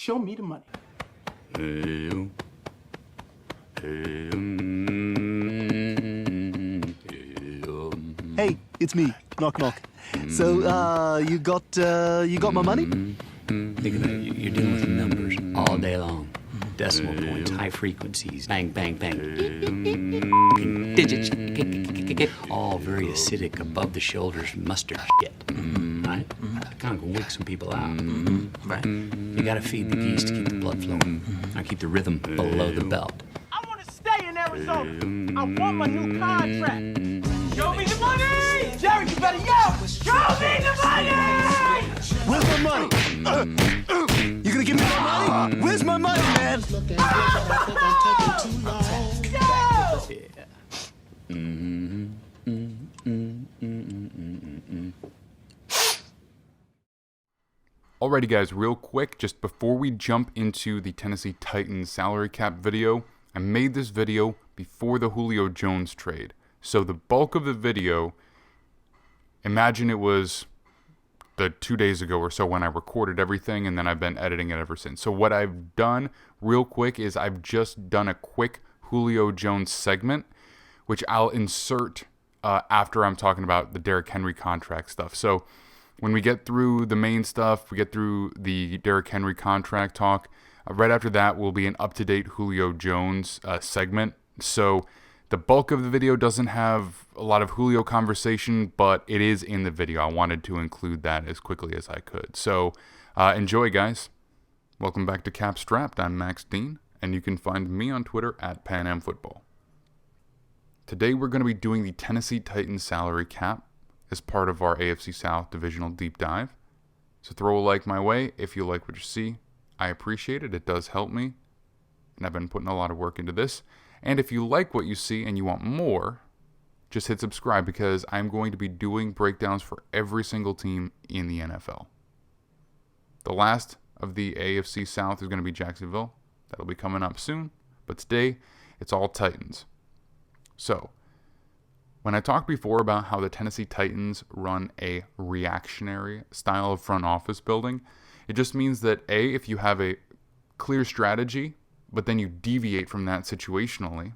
Show me the money. Hey, it's me. Knock, knock. So, you got my money? Think about it. You're dealing with numbers all day long. Decimal points, high frequencies, bang, bang, bang. Digits, all very acidic, above the shoulders mustard shit. Right? Kind of wig some people out. Right? You gotta feed the geese to keep the blood flowing. Now keep the rhythm below the belt. I want to stay in Arizona. I want my new contract. Show me the money! Jerry, you better yell! Show me the money! Where's my money? You gonna give me my money? Where's my money, man? Alrighty guys, real quick, just before we jump into the Tennessee Titans salary cap video, I made this video before the Julio Jones trade. So the bulk of the video, imagine it was the 2 days ago or so when I recorded everything, and then I've been editing it ever since. So what I've done real quick is I've just done a quick Julio Jones segment, which I'll insert after I'm talking about the Derrick Henry contract stuff. So when we get through the main stuff, we get through the Derrick Henry contract talk, right after that will be an up-to-date Julio Jones segment. So the bulk of the video doesn't have a lot of Julio conversation, but it is in the video. I wanted to include that as quickly as I could. So enjoy, guys. Welcome back to Cap Strapped. I'm Max Dean, and you can find me on Twitter at PanAmFootball. Today we're going to be doing the Tennessee Titans salary cap as part of our AFC South Divisional Deep Dive. So throw a like my way if you like what you see. I appreciate it. It does help me. And I've been putting a lot of work into this. And if you like what you see and you want more, just hit subscribe because I'm going to be doing breakdowns for every single team in the NFL. The last of the AFC South is going to be Jacksonville. That'll be coming up soon. But today, it's all Titans. So, when I talked before about how the Tennessee Titans run a reactionary style of front office building, it just means that A, if you have a clear strategy, but then you deviate from that situationally,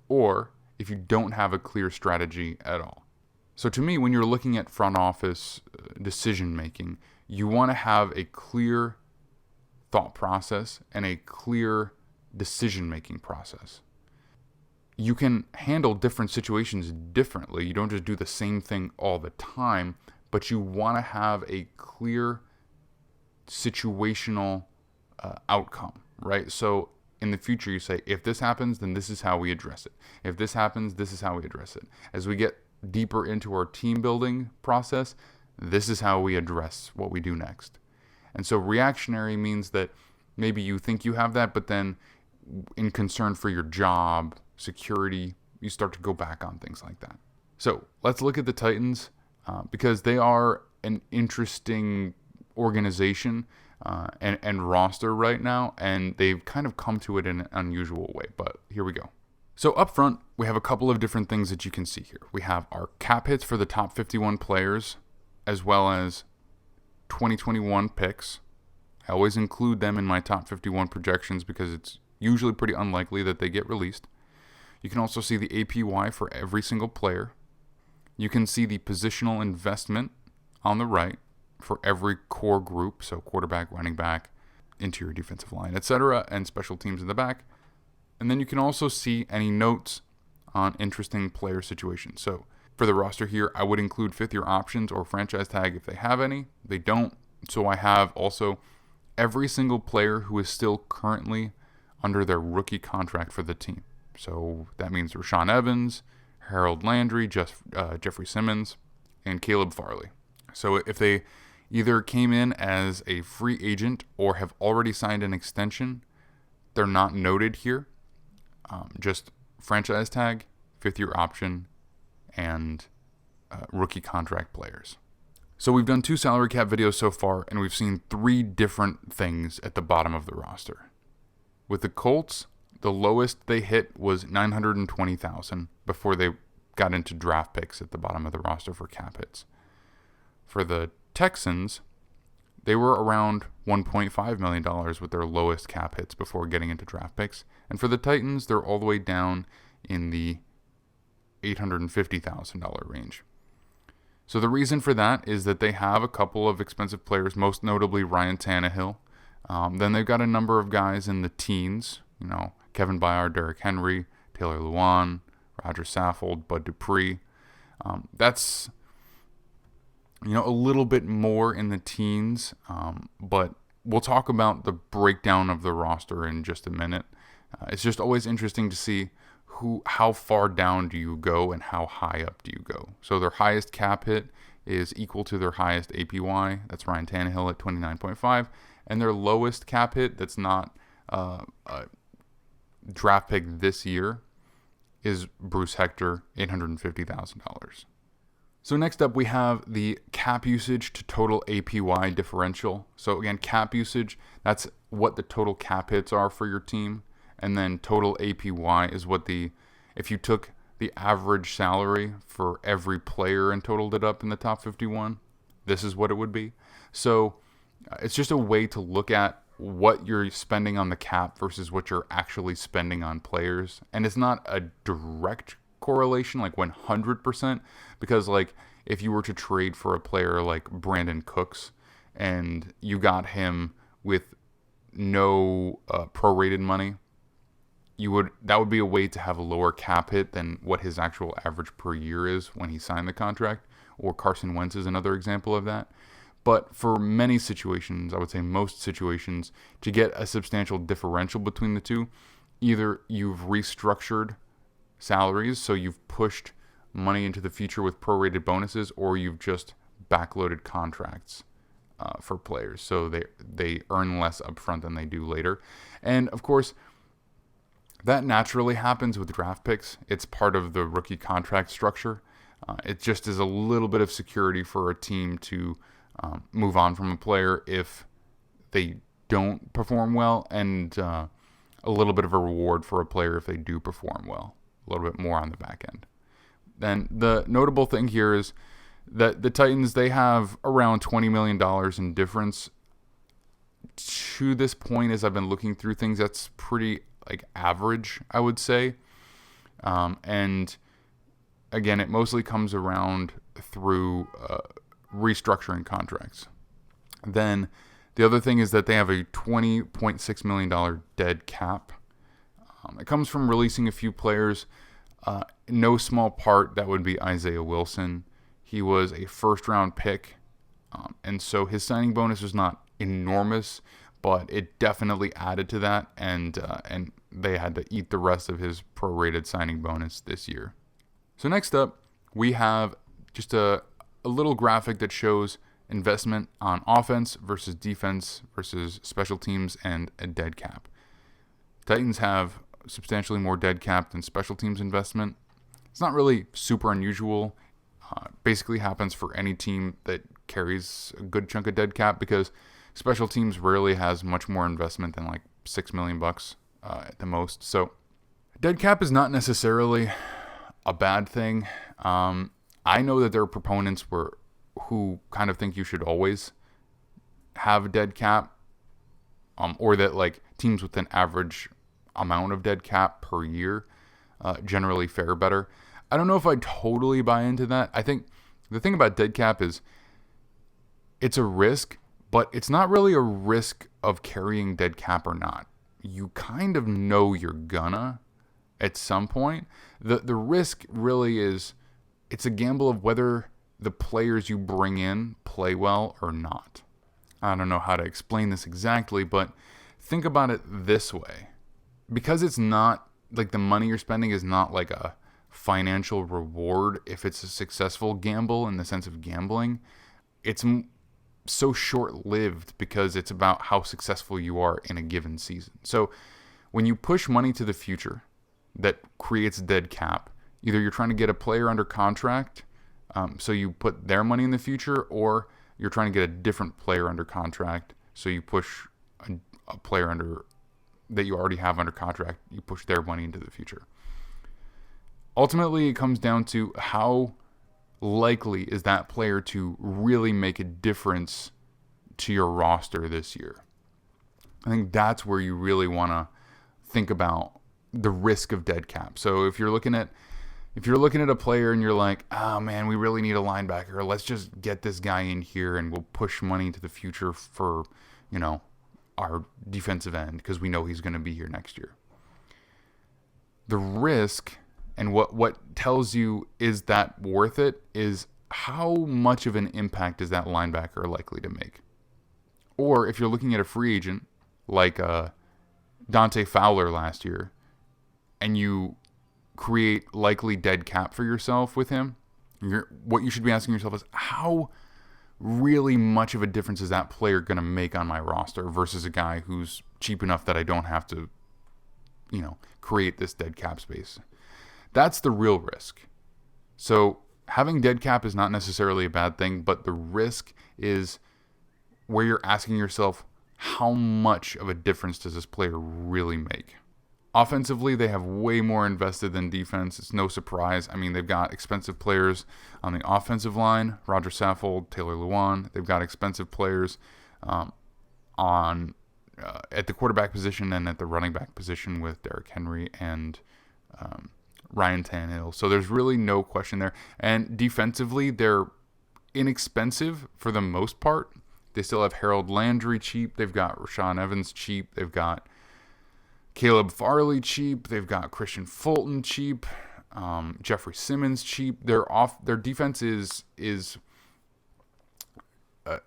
or if you don't have a clear strategy at all. So to me, when you're looking at front office decision making, you want to have a clear thought process and a clear decision making process. You can handle different situations differently. You don't just do the same thing all the time, but you want to have a clear situational outcome, right? So in the future, you say, if this happens, then this is how we address it. If this happens, this is how we address it. As we get deeper into our team building process, this is how we address what we do next. And so reactionary means that maybe you think you have that, but then in concern for your job, security, you start to go back on things like that. So let's look at the Titans because they are an interesting organization and roster right now, and they've kind of come to it in an unusual way, but here we go. So up front, we have a couple of different things that you can see here. We have our cap hits for the top 51 players, as well as 2021 picks. I always include them in my top 51 projections because it's usually pretty unlikely that they get released. You can also see the APY for every single player. You can see the positional investment on the right for every core group, so quarterback, running back, interior defensive line, etc., and special teams in the back. And then you can also see any notes on interesting player situations. So for the roster here, I would include fifth-year options or franchise tag if they have any. They don't. So I have also every single player who is still currently under their rookie contract for the team. So that means Rashaan Evans, Harold Landry, Jeffrey Simmons, and Caleb Farley. So if they either came in as a free agent or have already signed an extension, they're not noted here. Just franchise tag, fifth-year option, and rookie contract players. So we've done 2 salary cap videos so far, and we've seen 3 different things at the bottom of the roster. With the Colts, the lowest they hit was $920,000 before they got into draft picks at the bottom of the roster for cap hits. For the Texans, they were around $1.5 million with their lowest cap hits before getting into draft picks. And for the Titans, they're all the way down in the $850,000 range. So the reason for that is that they have a couple of expensive players, most notably Ryan Tannehill. Then they've got a number of guys in the teens, Kevin Byard, Derrick Henry, Taylor Lewan, Roger Saffold, Bud Dupree. That's a little bit more in the teens, but we'll talk about the breakdown of the roster in just a minute. It's just always interesting to see how far down do you go and how high up do you go. So their highest cap hit is equal to their highest APY. That's Ryan Tannehill at 29.5, and their lowest cap hit that's not a draft pick this year is Bruce Hector, $850,000. So next up, we have the cap usage to total APY differential. So again, cap usage, that's what the total cap hits are for your team. And then total APY is if you took the average salary for every player and totaled it up in the top 51, this is what it would be. So it's just a way to look at what you're spending on the cap versus what you're actually spending on players. And it's not a direct correlation, like 100%, because if you were to trade for a player like Brandon Cooks and you got him with no prorated money, that would be a way to have a lower cap hit than what his actual average per year is when he signed the contract. Or Carson Wentz is another example of that. But for many situations, I would say most situations, to get a substantial differential between the two, either you've restructured salaries, so you've pushed money into the future with prorated bonuses, or you've just backloaded contracts for players, so they earn less upfront than they do later. And of course, that naturally happens with draft picks. It's part of the rookie contract structure. It just is a little bit of security for a team to move on from a player if they don't perform well, and a little bit of a reward for a player if they do perform well, a little bit more on the back end. Then the notable thing here is that the Titans, they have around $20 million in difference. To this point, as I've been looking through things, that's pretty average, I would say. And again, it mostly comes around through restructuring contracts. Then the other thing is that they have a $20.6 million dead cap. It comes from releasing a few players. No small part, that would be Isaiah Wilson. He was a first-round pick, and so his signing bonus was not enormous, but it definitely added to that, and they had to eat the rest of his prorated signing bonus this year. So next up, we have just a little graphic that shows investment on offense versus defense versus special teams and a dead cap. Titans have substantially more dead cap than special teams investment. It's not really super unusual. Basically happens for any team that carries a good chunk of dead cap, because special teams rarely has much more investment than $6 million at the most. So dead cap is not necessarily a bad thing. I know that there are proponents who kind of think you should always have a dead cap, or that teams with an average amount of dead cap per year generally fare better. I don't know if I totally buy into that. I think the thing about dead cap is it's a risk, but it's not really a risk of carrying dead cap or not. You kind of know you're gonna at some point. The risk really is, it's a gamble of whether the players you bring in play well or not. I don't know how to explain this exactly, but think about it this way. Because it's not the money you're spending is not a financial reward if it's a successful gamble in the sense of gambling, it's so short-lived because it's about how successful you are in a given season. So when you push money to the future that creates dead cap, either you're trying to get a player under contract, so you put their money in the future, or you're trying to get a different player under contract, so you push a player that you already have under contract, you push their money into the future. Ultimately, it comes down to how likely is that player to really make a difference to your roster this year. I think that's where you really want to think about the risk of dead cap. So if you're looking at a player and you're like, oh man, we really need a linebacker, let's just get this guy in here and we'll push money into the future for, our defensive end because we know he's going to be here next year. The risk and what tells you is that worth it is how much of an impact is that linebacker likely to make. Or if you're looking at a free agent like Dante Fowler last year and you create likely dead cap for yourself with him, what you should be asking yourself is how really much of a difference is that player going to make on my roster versus a guy who's cheap enough that I don't have to, create this dead cap space. That's the real risk. So having dead cap is not necessarily a bad thing, but the risk is where you're asking yourself, how much of a difference does this player really make? Offensively, they have way more invested than defense. It's no surprise. I mean, they've got expensive players on the offensive line, Roger Saffold, Taylor Lewan. They've got expensive players at the quarterback position and at the running back position with Derrick Henry and Ryan Tannehill. So there's really no question there. And defensively, they're inexpensive for the most part. They still have Harold Landry cheap. They've got Rashaan Evans cheap. They've got Caleb Farley cheap. They've got Christian Fulton cheap. Jeffrey Simmons cheap. Their defense is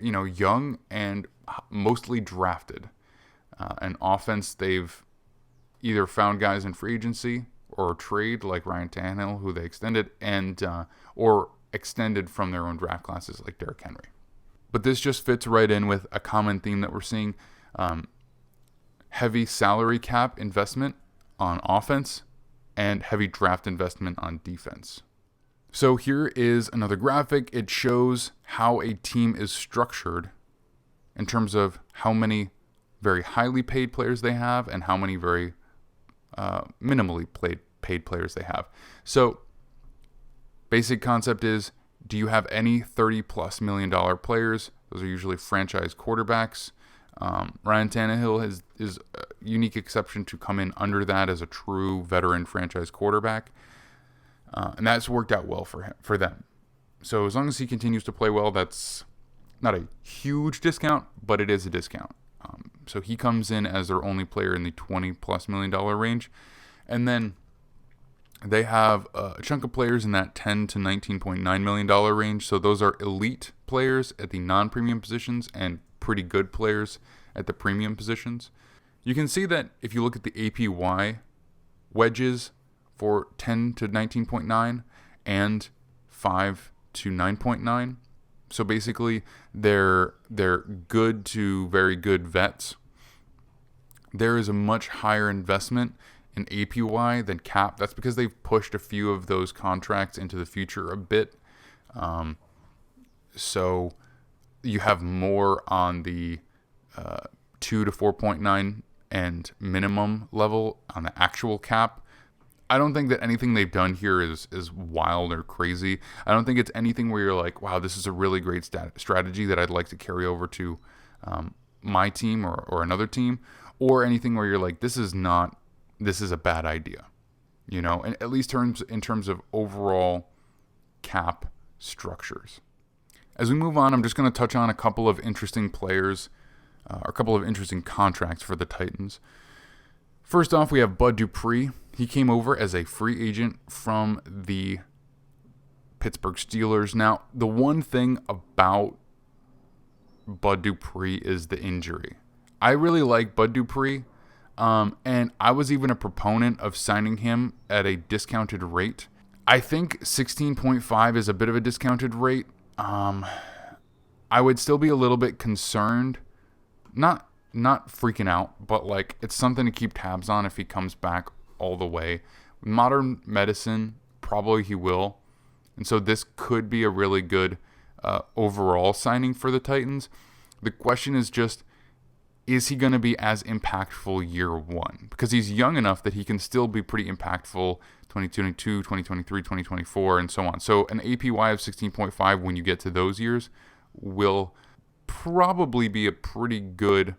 young and mostly drafted. And offense, they've either found guys in free agency or trade like Ryan Tannehill, who they extended, and or extended from their own draft classes like Derrick Henry. But this just fits right in with a common theme that we're seeing. Heavy salary cap investment on offense and heavy draft investment on defense. So here is another graphic. It shows how a team is structured in terms of how many very highly paid players they have and how many very minimally paid players they have. So basic concept is, do you have any $30+ million players? Those are usually franchise quarterbacks. Ryan Tannehill is a unique exception to come in under that as a true veteran franchise quarterback. And that's worked out well for them. So as long as he continues to play well, that's not a huge discount, but it is a discount. So he comes in as their only player in the $20+ million range. And then they have a chunk of players in that $10 to $19.9 million range. So those are elite players at the non-premium positions and pretty good players at the premium positions. You can see that if you look at the APY wedges for 10 to 19.9 and 5 to 9.9. So basically they're good to very good vets. There is a much higher investment in APY than cap. That's because they've pushed a few of those contracts into the future a bit. So you have more on the 2 to 4.9 and minimum level on the actual cap. I don't think that anything they've done here is wild or crazy. I don't think it's anything where you're like, wow, this is a really great strategy that I'd like to carry over to my team or another team, or anything where you're like, this is a bad idea, and at least in terms of overall cap structures. As we move on, I'm just going to touch on a couple of interesting players, or a couple of interesting contracts for the Titans. First off, we have Bud Dupree. He came over as a free agent from the Pittsburgh Steelers. Now, the one thing about Bud Dupree is the injury. I really like Bud Dupree, and I was even a proponent of signing him at a discounted rate. I think 16.5 is a bit of a discounted rate. I would still be a little bit concerned, not freaking out, but like it's something to keep tabs on if he comes back all the way. Modern medicine, probably he will. And so this could be a really good overall signing for the Titans. The question is just, is he going to be as impactful year one? Because he's young enough that he can still be pretty impactful 2022, 2023, 2024, and so on. So an APY of 16.5 when you get to those years will probably be a pretty good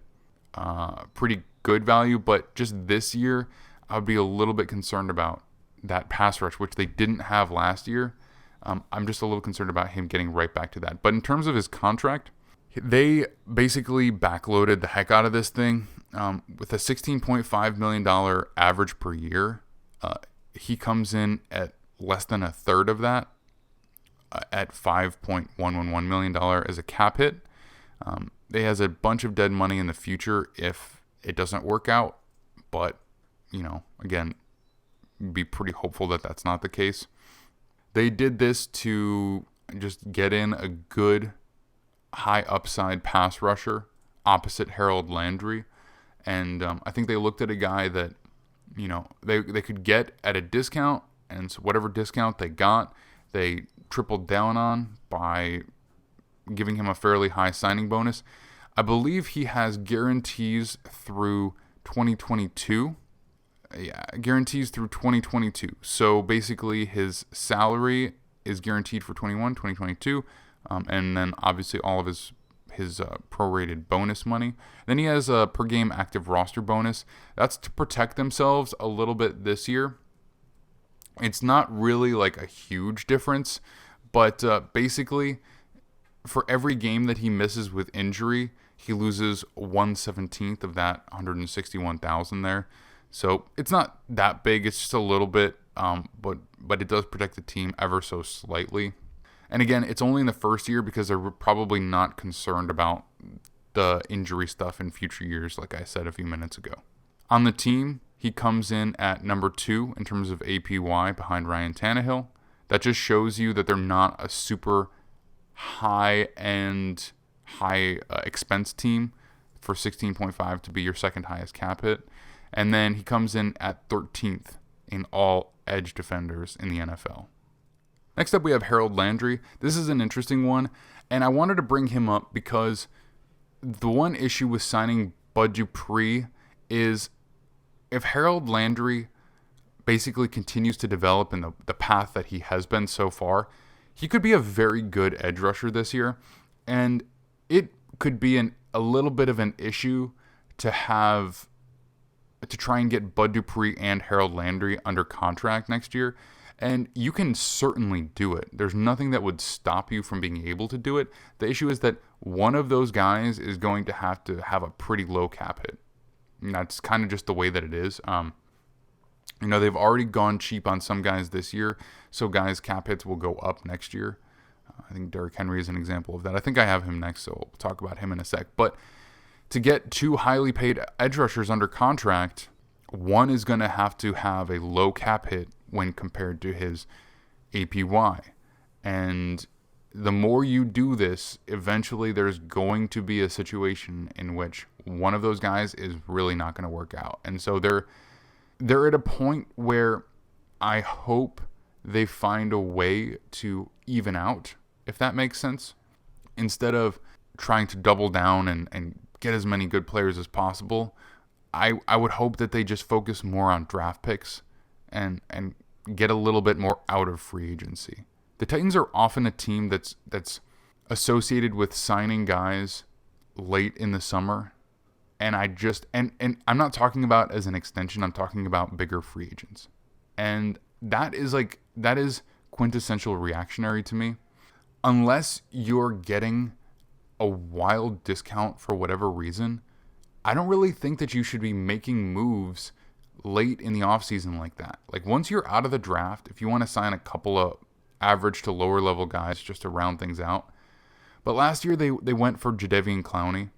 value. But just this year, I would be a little bit concerned about that pass rush, which they didn't have last year. I'm just a little concerned about him getting right back to that. But in terms of his contract, they basically backloaded the heck out of this thing with a $16.5 million average per year. He comes in at less than a third of that, at $5.111 million as a cap hit. They has a bunch of dead money in the future if it doesn't work out, but again, be pretty hopeful that that's not the case. They did this to just get in a good high upside pass rusher opposite Harold Landry, and I think they looked at a guy that they could get at a discount, and so whatever discount they got, they tripled down on by giving him a fairly high signing bonus. I believe he has guarantees through 2022. Yeah, guarantees through 2022. So basically his salary is guaranteed for 21, 2022, and then obviously all of his prorated bonus money. Then he has a per game active roster bonus. That's to protect themselves a little bit this year. It's not really like a huge difference, but basically for every game that he misses with injury, he loses 1/17 of that 161,000 there. So it's not that big. It's just a little bit, but it does protect the team ever so slightly. And again, it's only in the first year because they're probably not concerned about the injury stuff in future years, like I said a few minutes ago. On the team, he comes in at number 2 in terms of APY behind Ryan Tannehill. That just shows you that they're not a super high-end, high-expense team for 16.5 to be your second highest cap hit. And then he comes in at 13th in all edge defenders in the NFL. Next up, we have Harold Landry. This is an interesting one, and I wanted to bring him up because the one issue with signing Bud Dupree is if Harold Landry basically continues to develop in the path that he has been so far, he could be a very good edge rusher this year, and it could be a little bit of an issue to try and get Bud Dupree and Harold Landry under contract next year. And you can certainly do it. There's nothing that would stop you from being able to do it. The issue is that one of those guys is going to have a pretty low cap hit. And that's kind of just the way that it is. They've already gone cheap on some guys this year, so guys' cap hits will go up next year. I think Derrick Henry is an example of that. I think I have him next, so we'll talk about him in a sec. But to get 2 highly paid edge rushers under contract, one is going to have a low cap hit when compared to his APY. And the more you do this, eventually there's going to be a situation in which one of those guys is really not going to work out. And so they're at a point where I hope they find a way to even out, if that makes sense. Instead of trying to double down and get as many good players as possible, I would hope that they just focus more on draft picks and get a little bit more out of free agency. The Titans are often a team that's associated with signing guys late in the summer, and and I'm not talking about as an extension, I'm talking about bigger free agents. And that is quintessential reactionary to me. Unless you're getting a wild discount for whatever reason, I don't really think that you should be making moves late in the offseason like that. Like once you're out of the draft, if you want to sign a couple of average to lower level guys just to round things out. But last year they went for Jadeveon Clowney.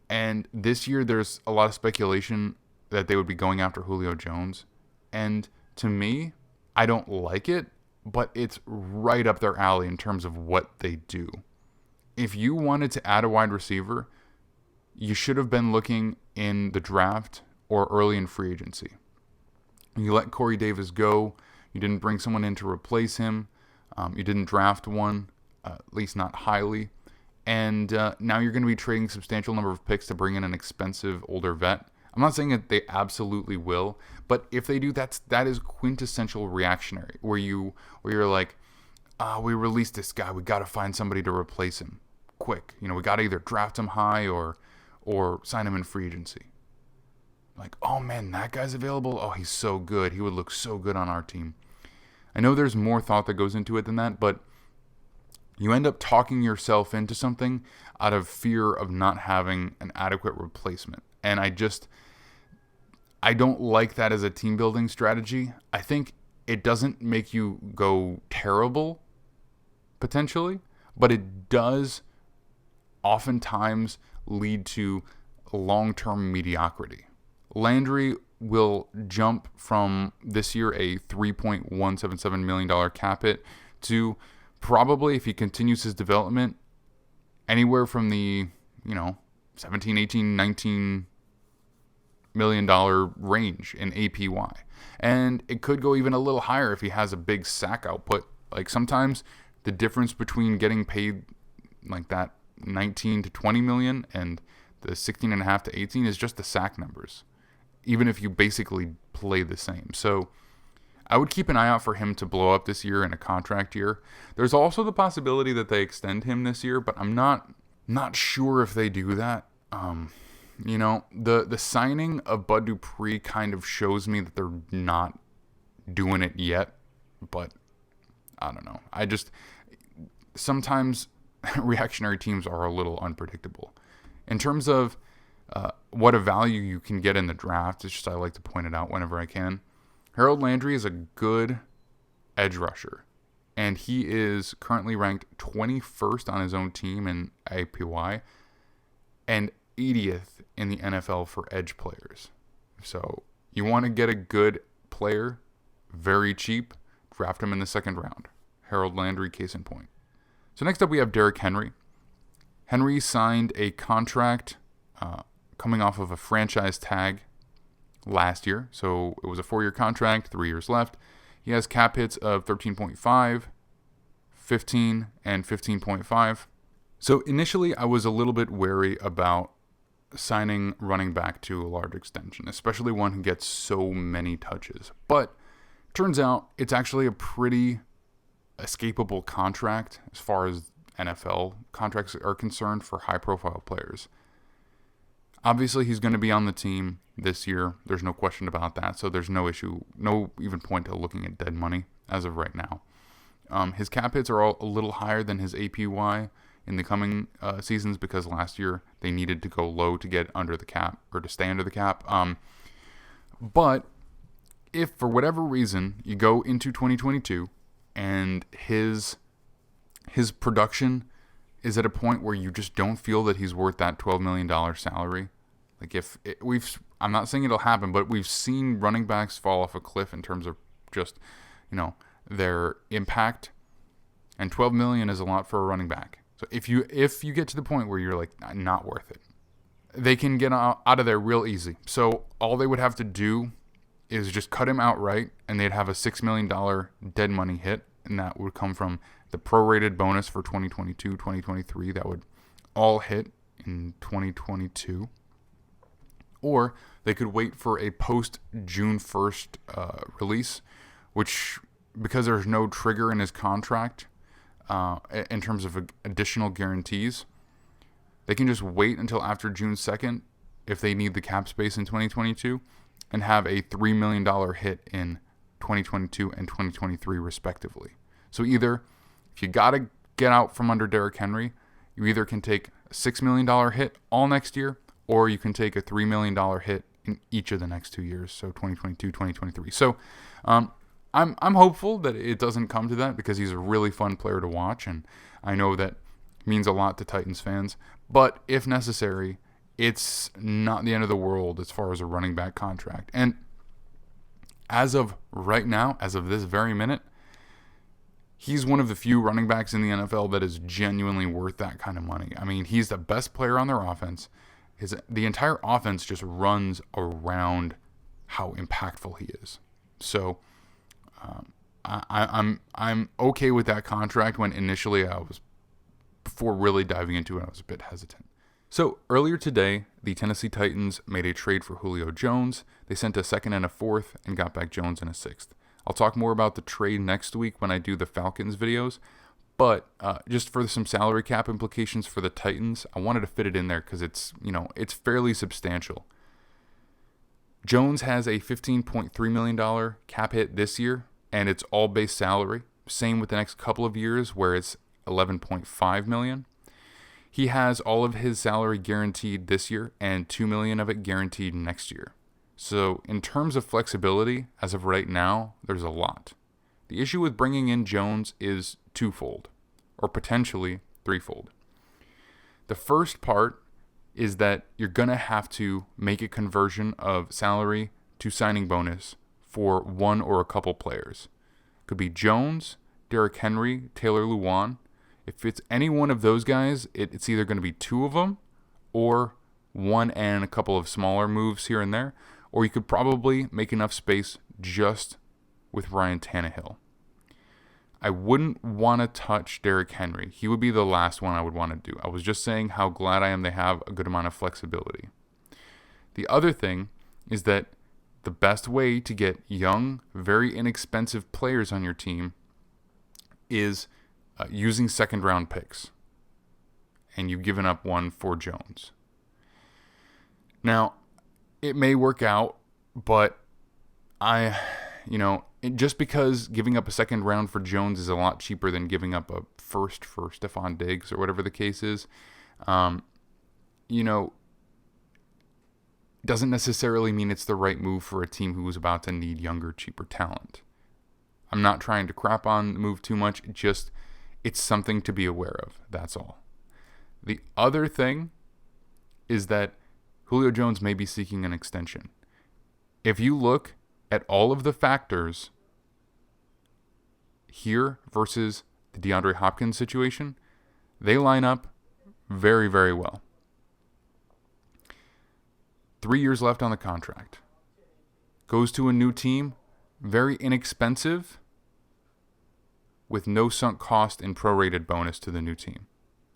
And this year there's a lot of speculation that they would be going after Julio Jones. And to me, I don't like it, but it's right up their alley in terms of what they do. If you wanted to add a wide receiver, you should have been looking in the draft or early in free agency. You let Corey Davis go. You didn't bring someone in to replace him. You didn't draft one, at least not highly. And now you're going to be trading a substantial number of picks to bring in an expensive older vet. I'm not saying that they absolutely will, but if they do, that is quintessential reactionary, where you're like, we released this guy, we got to find somebody to replace him. quick. We got to either draft him high or sign him in free agency. Like, oh man, that guy's available. Oh, he's so good. He would look so good on our team. I know there's more thought that goes into it than that, but you end up talking yourself into something out of fear of not having an adequate replacement. And I don't like that as a team building strategy. I think it doesn't make you go terrible, potentially, but it does oftentimes lead to long-term mediocrity. Landry will jump from this year a $3.177 million cap hit to probably, if he continues his development, anywhere from the 17, 18, 19 million dollar range in APY. And it could go even a little higher if he has a big sack output. Like, sometimes the difference between getting paid like that 19 to 20 million and the 16.5 to 18 is just the sack numbers, even if you basically play the same. So I would keep an eye out for him to blow up this year in a contract year. There's also the possibility that they extend him this year, but I'm not sure if they do that. The signing of Bud Dupree kind of shows me that they're not doing it yet, but I don't know. Sometimes reactionary teams are a little unpredictable. In terms of what a value you can get in the draft, it's just I like to point it out whenever I can. Harold Landry is a good edge rusher, and he is currently ranked 21st on his own team in APY and 80th in the NFL for edge players. So you want to get a good player, very cheap, draft him in the second round. Harold Landry, case in point. So next up we have Derrick Henry. Henry signed a contract coming off of a franchise tag last year. So it was a 4-year contract, 3 years left. He has cap hits of 13.5, 15, and 15.5. So initially I was a little bit wary about signing running back to a large extension, especially one who gets so many touches. But turns out it's actually a pretty escapable contract as far as NFL contracts are concerned for high-profile players. Obviously, he's going to be on the team this year. There's no question about that. So there's no issue, no even point to looking at dead money as of right now. His cap hits are all a little higher than his APY in the coming seasons because last year they needed to go low to get under the cap or to stay under the cap. But if for whatever reason you go into 2022 and his production is at a point where you just don't feel that he's worth that $12 million salary. Like I'm not saying it'll happen, but we've seen running backs fall off a cliff in terms of just, their impact, and $12 million is a lot for a running back. So if you get to the point where you're like, not worth it, they can get out of there real easy. So all they would have to do is just cut him outright, and they'd have a $6 million dead money hit, and that would come from the prorated bonus for 2022, 2023, that would all hit in 2022. Or they could wait for a post-June 1st release, which, because there's no trigger in his contract in terms of additional guarantees, they can just wait until after June 2nd if they need the cap space in 2022 and have a $3 million hit in 2022 and 2023 respectively. So either, if you got to get out from under Derrick Henry, you either can take a $6 million hit all next year, or you can take a $3 million hit in each of the next 2 years, so 2022, 2023. So I'm hopeful that it doesn't come to that because he's a really fun player to watch, and I know that means a lot to Titans fans. But if necessary, it's not the end of the world as far as a running back contract. And as of right now, as of this very minute, he's one of the few running backs in the NFL that is genuinely worth that kind of money. I mean, he's the best player on their offense. The entire offense just runs around how impactful he is. So I'm okay with that contract when initially before really diving into it, I was a bit hesitant. So earlier today, the Tennessee Titans made a trade for Julio Jones. They sent a second and a fourth and got back Jones in a sixth. I'll talk more about the trade next week when I do the Falcons videos. But just for some salary cap implications for the Titans, I wanted to fit it in there because it's, it's fairly substantial. Jones has a $15.3 million cap hit this year, and it's all base salary. Same with the next couple of years where it's $11.5 million. He has all of his salary guaranteed this year and $2 million of it guaranteed next year. So in terms of flexibility, as of right now, there's a lot. The issue with bringing in Jones is twofold, or potentially threefold. The first part is that you're going to have to make a conversion of salary to signing bonus for one or a couple players. Could be Jones, Derrick Henry, Taylor Lewan. If it's any one of those guys, it's either going to be two of them or one and a couple of smaller moves here and there, or you could probably make enough space just with Ryan Tannehill. I wouldn't want to touch Derrick Henry. He would be the last one I would want to do. I was just saying how glad I am they have a good amount of flexibility. The other thing is that the best way to get young, very inexpensive players on your team is using second-round picks. And you've given up one for Jones. Now, it may work out, but just because giving up a second round for Jones is a lot cheaper than giving up a first for Stephon Diggs or whatever the case is, doesn't necessarily mean it's the right move for a team who is about to need younger, cheaper talent. I'm not trying to crap on the move too much. It's something to be aware of. That's all. The other thing is that Julio Jones may be seeking an extension. If you look at all of the factors here versus the DeAndre Hopkins situation, they line up very, very well. 3 years left on the contract. Goes to a new team, very inexpensive, with no sunk cost and prorated bonus to the new team.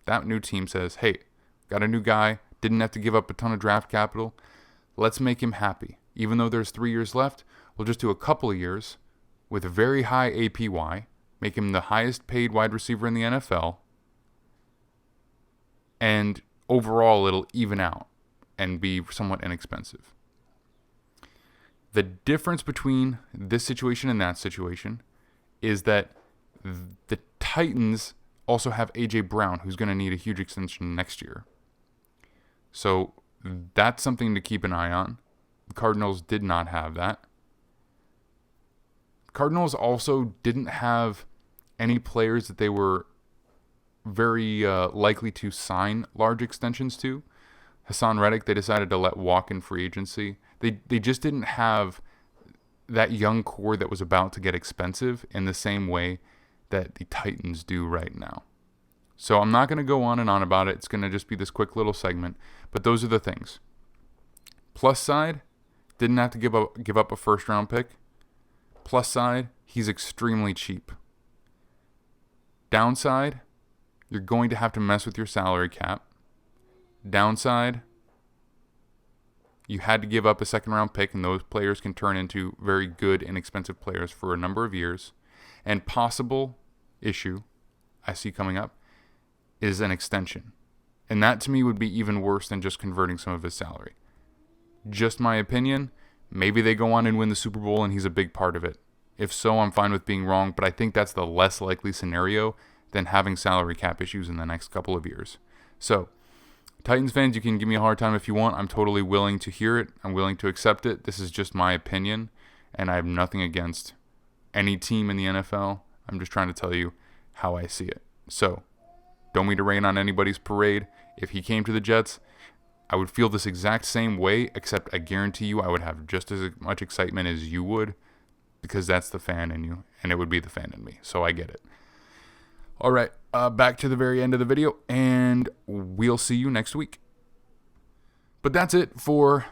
That new team says, hey, got a new guy, didn't have to give up a ton of draft capital. Let's make him happy. Even though there's 3 years left, we'll just do a couple of years with a very high APY, make him the highest paid wide receiver in the NFL, and overall it'll even out and be somewhat inexpensive. The difference between this situation and that situation is that the Titans also have A.J. Brown, who's going to need a huge extension next year. So that's something to keep an eye on. The Cardinals did not have that. Cardinals also didn't have any players that they were very likely to sign large extensions to. Hassan Reddick, they decided to let walk in free agency. They just didn't have that young core that was about to get expensive in the same way that the Titans do right now. So I'm not going to go on and on about it. It's going to just be this quick little segment. But those are the things. Plus side, didn't have to give up a first round pick. Plus side, he's extremely cheap. Downside, you're going to have to mess with your salary cap. Downside, you had to give up a second round pick, and those players can turn into very good, inexpensive players for a number of years. And possible issue I see coming up is an extension. And that to me would be even worse than just converting some of his salary. Just my opinion. Maybe they go on and win the Super Bowl and he's a big part of it. If so, I'm fine with being wrong, but I think that's the less likely scenario than having salary cap issues in the next couple of years. So, Titans fans, you can give me a hard time if you want. I'm totally willing to hear it. I'm willing to accept it. This is just my opinion, and I have nothing against any team in the NFL. I'm just trying to tell you how I see it. So, don't mean to rain on anybody's parade. If he came to the Jets, I would feel this exact same way, except I guarantee you I would have just as much excitement as you would, because that's the fan in you, and it would be the fan in me. So I get it. All right, back to the very end of the video, and we'll see you next week. But that's it for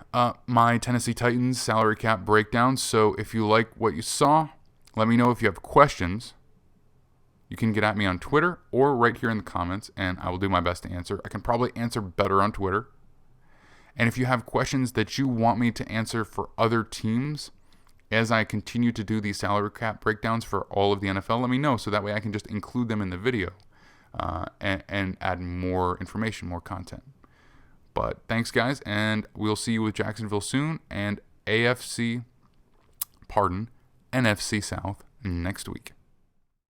my Tennessee Titans salary cap breakdown. So if you like what you saw, let me know. If you have questions, you can get at me on Twitter or right here in the comments, and I will do my best to answer. I can probably answer better on Twitter. And if you have questions that you want me to answer for other teams as I continue to do these salary cap breakdowns for all of the NFL, let me know so that way I can just include them in the video. and add more information, more content. But thanks, guys, and we'll see you with Jacksonville soon and NFC South next week.